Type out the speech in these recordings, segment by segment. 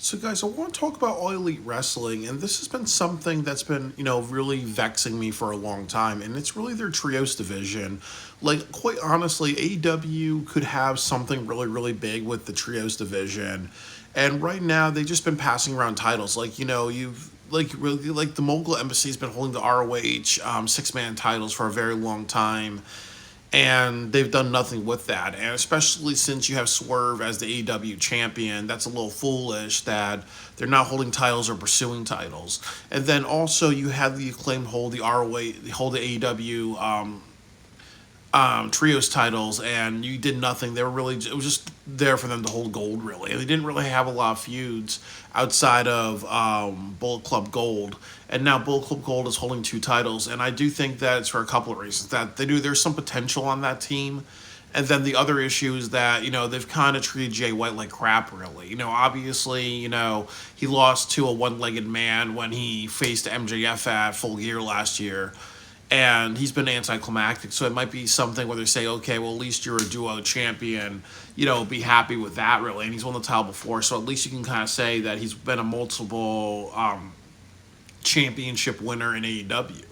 So, guys, I want to talk about All Elite Wrestling, and this has been something that's been, really vexing me for a long time, and it's really their trios division. Like, quite honestly, AEW could have something really, really big with the trios division, and right now they've just been passing around titles. Like, you've really like the Mogul Embassy's been holding the ROH 6-man titles for a very long time, and they've done nothing with that. And especially since you have Swerve as the AEW champion, that's a little foolish that they're not holding titles or pursuing titles. And then also you have the Acclaimed hold the ROH, hold the AEW trios titles, and you did nothing. They were really, it was just there for them to hold gold, really. And they didn't really have a lot of feuds outside of Bullet Club Gold. And now Bullet Club Gold is holding two titles, and I do think that it's for a couple of reasons. That there's some potential on that team. And then the other issue is that, they've kind of treated Jay White like crap, really. Obviously, he lost to a one-legged man when he faced MJF at Full Gear last year, and he's been anticlimactic. So it might be something where they say, okay, well, at least you're a duo champion, be happy with that, really. And he's won the title before, so at least you can kind of say that he's been a multiple championship winner in AEW.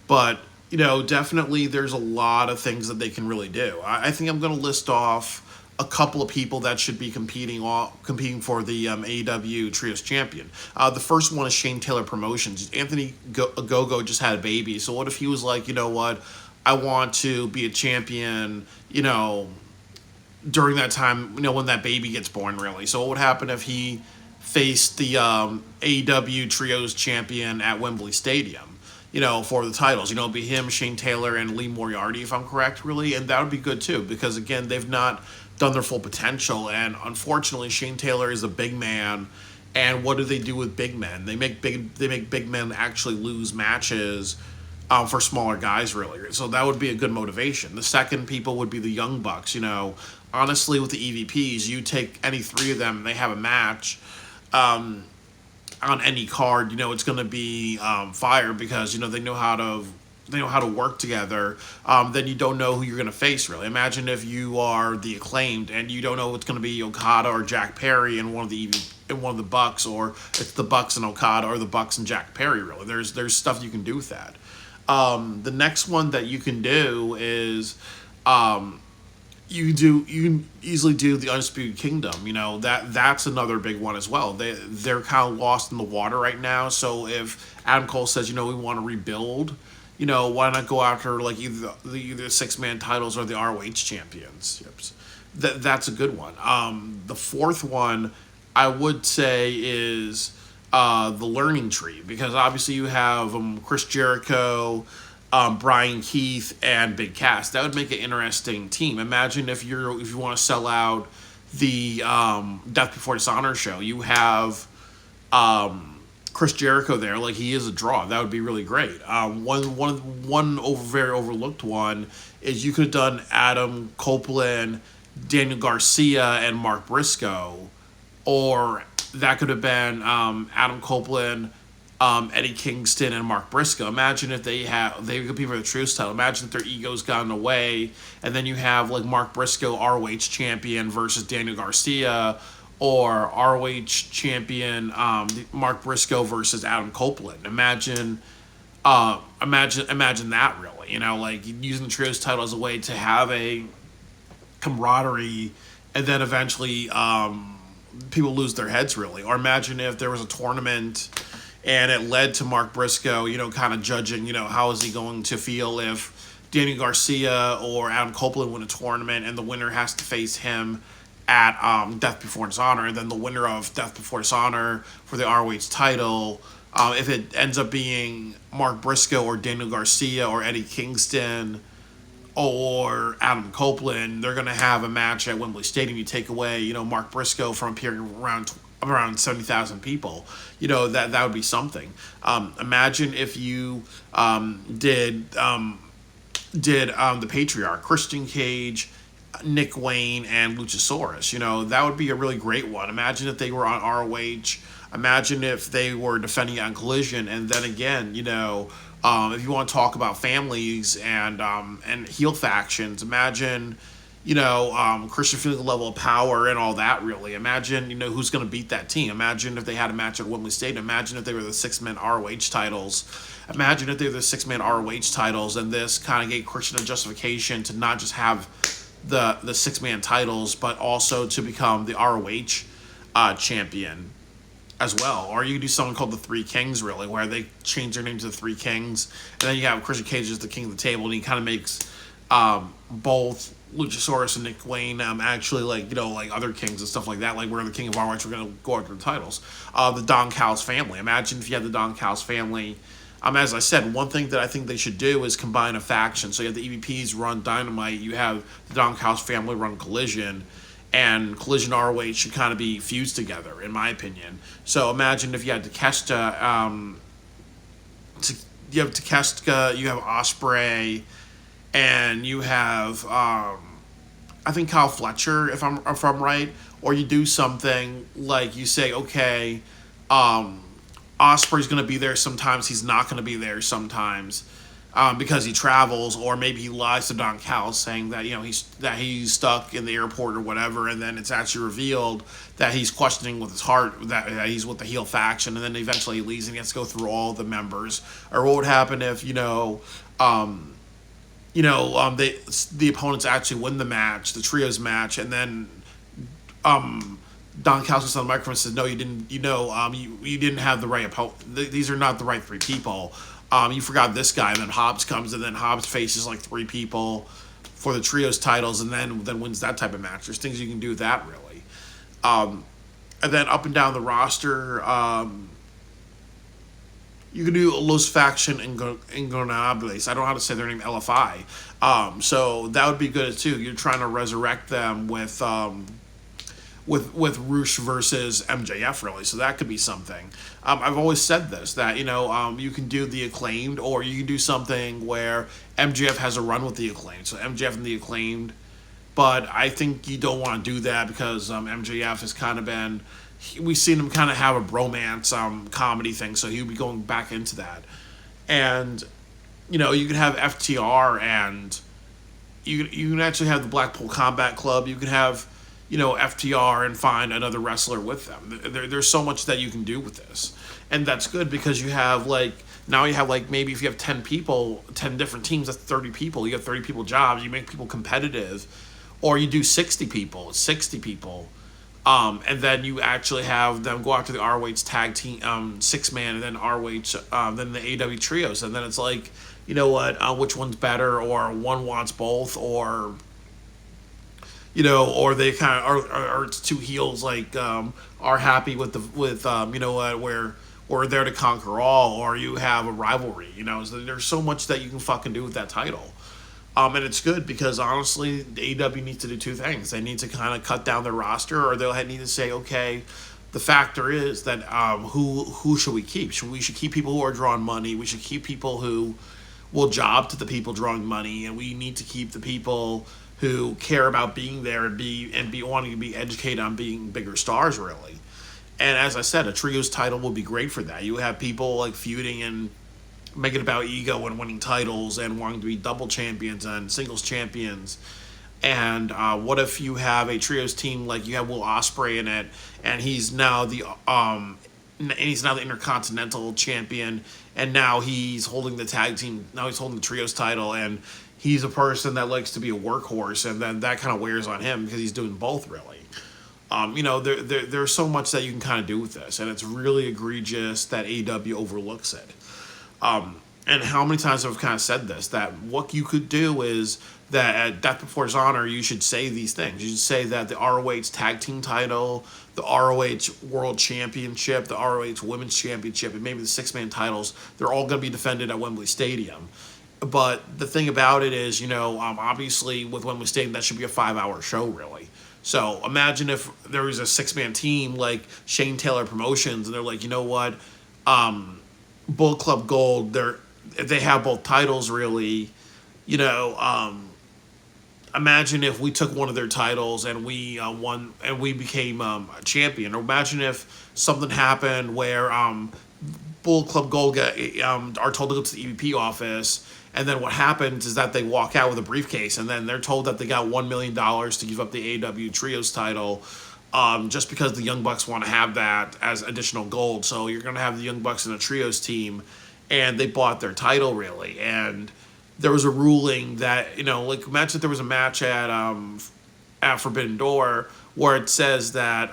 But, definitely there's a lot of things that they can really do. I think I'm going to list off a couple of people that should be competing for the AEW Trios Champion. The first one is Shane Taylor Promotions. Anthony Gogo just had a baby, so what if he was like, you know what, I want to be a champion, during that time, when that baby gets born, really. So what would happen if he faced the AEW Trios Champion at Wembley Stadium? For the titles. It'd be him, Shane Taylor, and Lee Moriarty, if I'm correct, really. And that would be good, too, because, again, they've not done their full potential. And, unfortunately, Shane Taylor is a big man. And what do they do with big men? They make big men actually lose matches for smaller guys, really. So that would be a good motivation. The second people would be the Young Bucks. Honestly, with the EVPs, you take any three of them, and they have a match. On any card, it's going to be fire because they know how to work together. Then you don't know who you're going to face, really. Imagine if you are the Acclaimed and you don't know it's going to be Okada or Jack Perry in one of the Bucks, or it's the Bucks and Okada or the Bucks and Jack Perry. Really, there's stuff you can do with that. The next one that you can do is you can easily do the Undisputed Kingdom. That's another big one as well. They're kind of lost in the water right now. So if Adam Cole says, we want to rebuild, why not go after like either the 6-man titles or the ROH championships? That's a good one. The fourth one I would say is the Learning Tree, because obviously you have Chris Jericho, Brian Keith, and Big Cass. That would make an interesting team. Imagine if you want to sell out the Death Before Dishonor show, you have Chris Jericho there, like he is a draw. That would be really great. Very overlooked one is you could have done Adam Copeland, Daniel Garcia, and Mark Briscoe, or that could have been Adam Copeland, Eddie Kingston, and Mark Briscoe. Imagine if they compete for the Truth title. Imagine if their egos got in the way, and then you have like Mark Briscoe, ROH champion, versus Daniel Garcia, or ROH champion Mark Briscoe versus Adam Copeland. Imagine that, really. Like using the Trios title as a way to have a camaraderie, and then eventually people lose their heads, really. Or imagine if there was a tournament and it led to Mark Briscoe, kind of judging, how is he going to feel if Daniel Garcia or Adam Copeland win a tournament and the winner has to face him at Death Before Dishonor, and then the winner of Death Before Dishonor for the ROH title, if it ends up being Mark Briscoe or Daniel Garcia or Eddie Kingston or Adam Copeland, they're going to have a match at Wembley Stadium. You take away, Mark Briscoe from appearing around 70,000 people. That would be something. Imagine if you did the Patriarch, Christian Cage, Nick Wayne, and Luchasaurus. That would be a really great one. Imagine if they were on ROH. Imagine if they were defending on Collision, and then again, if you want to talk about families and heel factions, imagine Christian feeling the level of power and all that. Really, imagine who's going to beat that team. Imagine if they had a match at Wembley Stadium. Imagine if they were the six-man ROH titles. Imagine if they were the six-man ROH titles, and this kind of gave Christian a justification to not just have the six-man titles, but also to become the ROH champion as well. Or you could do something called the Three Kings, really, where they change their name to the Three Kings, and then you have Christian Cage as the king of the table, and he kind of makes both Luchasaurus and Nick Wayne actually like other kings and stuff like that, like where the King of ROH were going to go after the titles. The Don Callis family. Imagine if you had the Don Callis family. As I said, one thing that I think they should do is combine a faction. So you have the EVPs run Dynamite, you have the Don Callis family run Collision, and Collision ROH should kind of be fused together, in my opinion. So imagine if you had Takeshita, you have Takeshita, you have Ospreay, and you have I think Kyle Fletcher, if I'm right, or you do something like you say, okay, Ospreay's going to be there sometimes, he's not going to be there sometimes. Because he travels, or maybe he lies to Don Callis saying that he's stuck in the airport or whatever, and then it's actually revealed that he's questioning with his heart that he's with the heel faction, and then eventually he leaves and he has to go through all the members. Or what would happen if the opponents actually win the match, the trios match, and then Don Callis was on the microphone and says, "No, you didn't. You didn't have the right opponent. These are not the right three people. You forgot this guy." And then Hobbs comes, and then Hobbs faces like three people for the trios titles, and then wins that type of match. There's things you can do with that, really. And then up and down the roster, you can do Los Faction and Ingobernables. I don't know how to say their name, LFI. So that would be good too. You're trying to resurrect them with Rush versus MJF, really. So that could be something. I've always said this, that you can do the Acclaimed, or you can do something where MJF has a run with the Acclaimed. So MJF and the Acclaimed, but I think you don't want to do that because MJF has kind of been. We've seen him kind of have a bromance comedy thing, so he'll be going back into that. And you could have FTR, and you can actually have the Blackpool Combat Club. You can have FTR and find another wrestler with them. There's so much that you can do with this. And that's good because you have now you have maybe if you have 10 people, 10 different teams, that's 30 people. You have 30 people jobs, you make people competitive. Or you do 60 people, it's 60 people. And then you actually have them go after the ROH tag team, 6-man, and then ROH, then the AW trios. And then it's like, which one's better, or one wants both, or or they kind of are it's two heels are happy with we're there to conquer all, or you have a rivalry. So there's so much that you can fucking do with that title. And it's good because honestly, the AEW needs to do two things. They need to kind of cut down their roster, or they'll need to say, okay, the factor is that who should we keep? We should keep people who are drawing money. We should keep people who will job to the people drawing money, and we need to keep the people who care about being there and be wanting to be educated on being bigger stars, really. And as I said, a trios title would be great for that. You have people feuding and make it about ego and winning titles and wanting to be double champions and singles champions. And what if you have a trios team like you have Will Ospreay in it, and he's now the Intercontinental champion, and now he's holding the tag team. Now he's holding the trios title, and he's a person that likes to be a workhorse, and then that kind of wears on him because he's doing both, really. There's so much that you can kind of do with this, and it's really egregious that AEW overlooks it. And how many times I've kind of said this, that what you could do is that at Death Before Dishonor, you should say these things. You should say that the ROH Tag Team title, the ROH World Championship, the ROH Women's Championship, and maybe the 6-man titles, they're all going to be defended at Wembley Stadium. But the thing about it is, obviously with Wembley Stadium, that should be a 5-hour show, really. So imagine if there was a 6-man team like Shane Taylor Promotions, and they're like, you know what, Bullet Club Gold, they have both titles, really. Imagine if we took one of their titles and we won and we became a champion. Or imagine if something happened where Bull Club Gold are told to go to the EVP office, and then what happens is that they walk out with a briefcase, and then they're told that they got $1 million to give up the AEW Trios title, just because the Young Bucks want to have that as additional gold. So you're going to have the Young Bucks in a Trios team, and they bought their title really. And there was a ruling that, like imagine if there was a match at Forbidden Door where it says that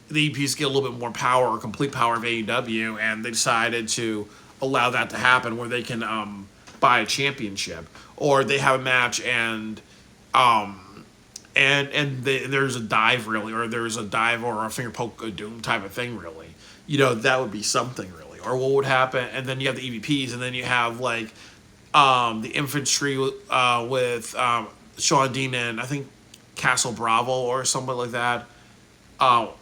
the EPs get a little bit more power or complete power of AEW, and they decided to allow that to happen where they can buy a championship, or they have a match there's a dive really, or there's a dive or a finger poke of doom type of thing really. That would be something really. Or what would happen, and then you have the EVPs, and then you have like the infantry with Sean Dean and I think Castle Bravo or something like that, or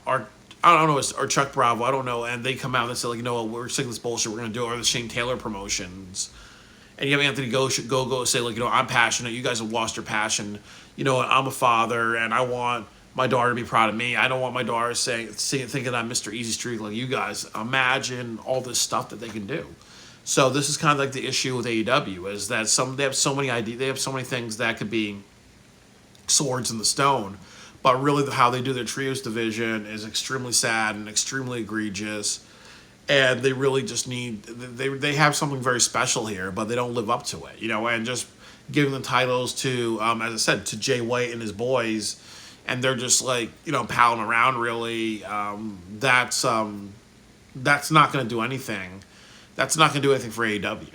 I don't know, or Chuck Bravo, I don't know, and they come out and say like, we're sick of this bullshit, we're gonna do it, or the Shane Taylor promotions, and you have Anthony go say like, I'm passionate, you guys have lost your passion, I'm a father and I want my daughter to be proud of me. I don't want my daughter thinking I'm Mr. Easy Street like you guys. Imagine all this stuff that they can do. So this is kind of like the issue with AEW is that they have so many ideas, they have so many things that could be swords in the stone, but really how they do their trios division is extremely sad and extremely egregious, and they really just need they have something very special here, but they don't live up to it, and just giving the titles to as I said, to Jay White and his boys, and they're just like palling around really. That's not going to do anything. That's not going to do anything for AEW.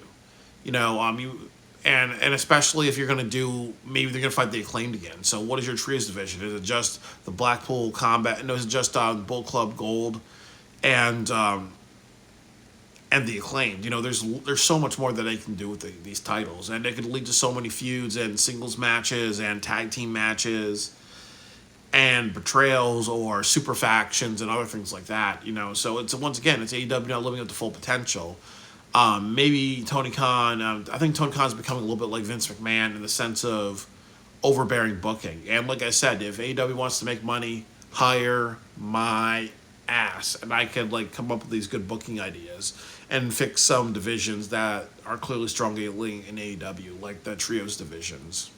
And especially if you're going to do, maybe they're going to fight the Acclaimed again. So what is your trios division? Is it just the Blackpool Combat? No, is it just Bull Club Gold and the Acclaimed? There's so much more that they can do with these titles, and it could lead to so many feuds and singles matches and tag team matches and betrayals or super factions and other things like that. So it's once again, it's AEW not living up to full potential. Maybe Tony Khan, I think Tony Khan's becoming a little bit like Vince McMahon in the sense of overbearing booking. And like I said, if AEW wants to make money, hire my ass. And I could come up with these good booking ideas and fix some divisions that are clearly strongly in AEW, like the trios divisions.